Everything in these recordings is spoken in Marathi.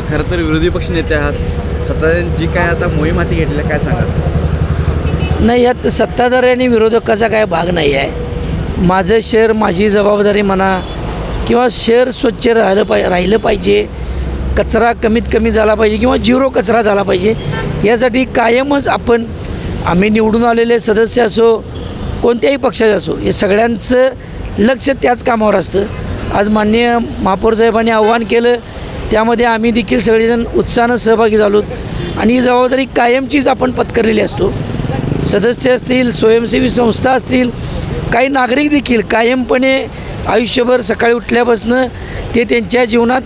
खरं तर विरोधी पक्ष नेते आहात, सत्ताधाऱ्यांनी जी काय आता मोहीम हाती घेतलेली काय सांगा? नाही, यात सत्ताधारी आणि विरोधकाचा काय भाग नाही आहे. माझं शहर माझी जबाबदारी म्हणा, किंवा शहर स्वच्छ राहिलं पाहिजे, कचरा कमीत कमी झाला पाहिजे किंवा झिरो कचरा झाला पाहिजे, यासाठी कायमच आम्ही निवडून आलेले सदस्य असो, कोणत्याही पक्षाचे असो, हे सगळ्यांचं लक्ष त्याच कामावर असतं. आज माननीय महापौर साहेबांनी आव्हान केलं, त्यामध्ये आम्ही देखील सगळेजण उत्साहानं सहभागी झालो आणि ही जबाबदारी कायमचीच आपण पत्करलेली असतो. सदस्य असतील, स्वयंसेवी संस्था असतील, काही नागरिक देखील कायमपणे आयुष्यभर सकाळी उठल्यापासून ते त्यांच्या जीवनात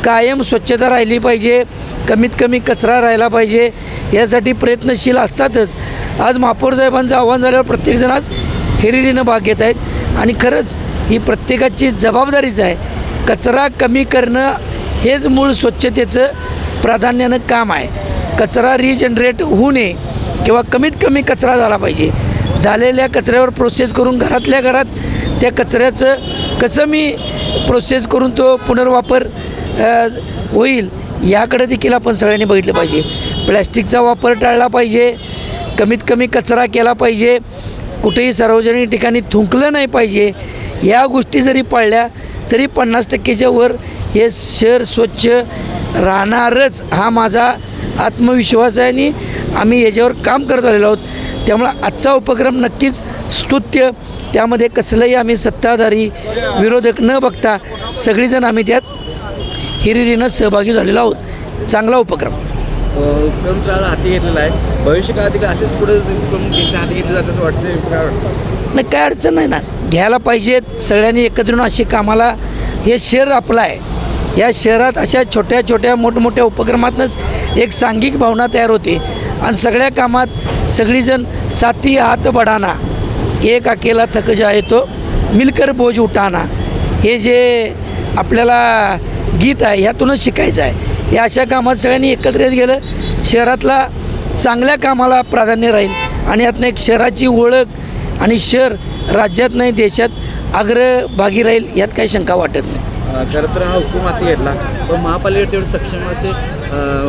कायम स्वच्छता राहिली पाहिजे, कमीत कमी कचरा राहिला पाहिजे, यासाठी प्रयत्नशील असतातच. आज महापौर साहेबांचं आव्हान झाल्यावर प्रत्येकजण आज हिरिरीनं भाग घेत आहेत आणि खरंच ही प्रत्येकाची जबाबदारीच आहे. कचरा कमी करणं हेच मूळ स्वच्छतेचं प्राधान्यानं काम आहे. कचरा रिजनरेट होऊ नये किंवा कमीत कमी कचरा झाला पाहिजे. झालेल्या कचऱ्यावर प्रोसेस करून घरातल्या घरात त्या कचऱ्याचं कसं मी प्रोसेस करून तो पुनर्वापर होईल, याकडे देखील आपण सगळ्यांनी बघितलं पाहिजे. प्लॅस्टिकचा वापर टाळला पाहिजे, कमीत कमी कचरा केला पाहिजे, कुठेही सार्वजनिक ठिकाणी थुंकलं नाही पाहिजे. या गोष्टी जरी पाळल्या तरी 50%च्या वर हे शहर स्वच्छ राहणारच, हा माझा आत्मविश्वास आहे आणि आम्ही याच्यावर काम करत आलेलो आहोत. त्यामुळं आजचा उपक्रम नक्कीच स्तुत्य. त्यामध्ये कसलंही आम्ही सत्ताधारी विरोधक न बघता सगळीजण आम्ही त्यात हिरिरीनं सहभागी झालेलो आहोत. चांगला उपक्रम उपक्रम हाती घेतलेला आहे. भविष्य काळात असेच पुढे हाती घेतले जातं असं वाटतं? काय वाटतं? नाही, काय अडचण नाही ना, घ्यायला पाहिजेत सगळ्यांनी एकत्र येऊन अशी कामाला. हे शहर आपलं आहे, या शहरात अशा छोट्या छोट्या मोठमोठ्या उपक्रमातूनच एक सांघिक भावना तयार होते आणि सगळ्या कामात सगळीजण साथी हात बढाना, एक अकेला थक जाए तो मिलकर बोझ उठाना, हे जे आपल्याला गीत आहे ह्यातूनच शिकायचं आहे. या अशा कामात सगळ्यांनी एकत्र येत गेलं, शहरातला चांगल्या कामाला प्राधान्य राहील आणि यातनं एक शहराची ओळख आणि शहर राज्यात नाही देशात अग्रभागी राहील, यात काही शंका वाटत नाही. खरं तर हा हुकूम हाती घेतला, पण महापालिकेत तेवढे सक्षम असे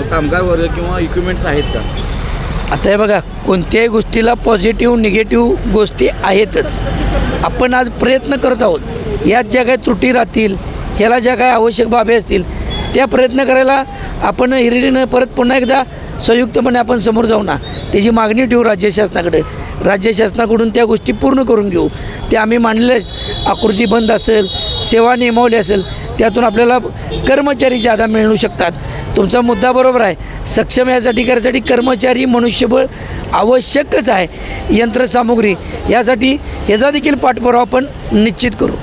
कामगार वर्ग किंवा इक्विपमेंट्स आहेत का? आता हे बघा, कोणत्याही गोष्टीला पॉझिटिव्ह निगेटिव्ह गोष्टी आहेतच. आपण आज प्रयत्न करत आहोत, यात ज्या काही त्रुटी राहतील, ह्याला ज्या काही आवश्यक बाबी असतील त्या प्रयत्न करायला आपण हिरिरीनं परत पुन्हा एकदा संयुक्तपणे आपण समोर जाऊ ना, त्याची मागणी ठेवू राज्य शासनाकडे. राज्य शासनाकडून त्या गोष्टी पूर्ण करून घेऊ. ते आम्ही मांडलेच, आकृती बंद असेल, सेवा नियमावली असेल, त्यातून आपल्याला कर्मचारी जादा मिळू शकतात. तुमचा मुद्दा बरोबर आहे, सक्षम यासाठी करायसाठी कर्मचारी मनुष्यबळ आवश्यकच आहे, यंत्रसामुग्री, यासाठी ह्याचा देखील पाठपुरावा आपण निश्चित करू.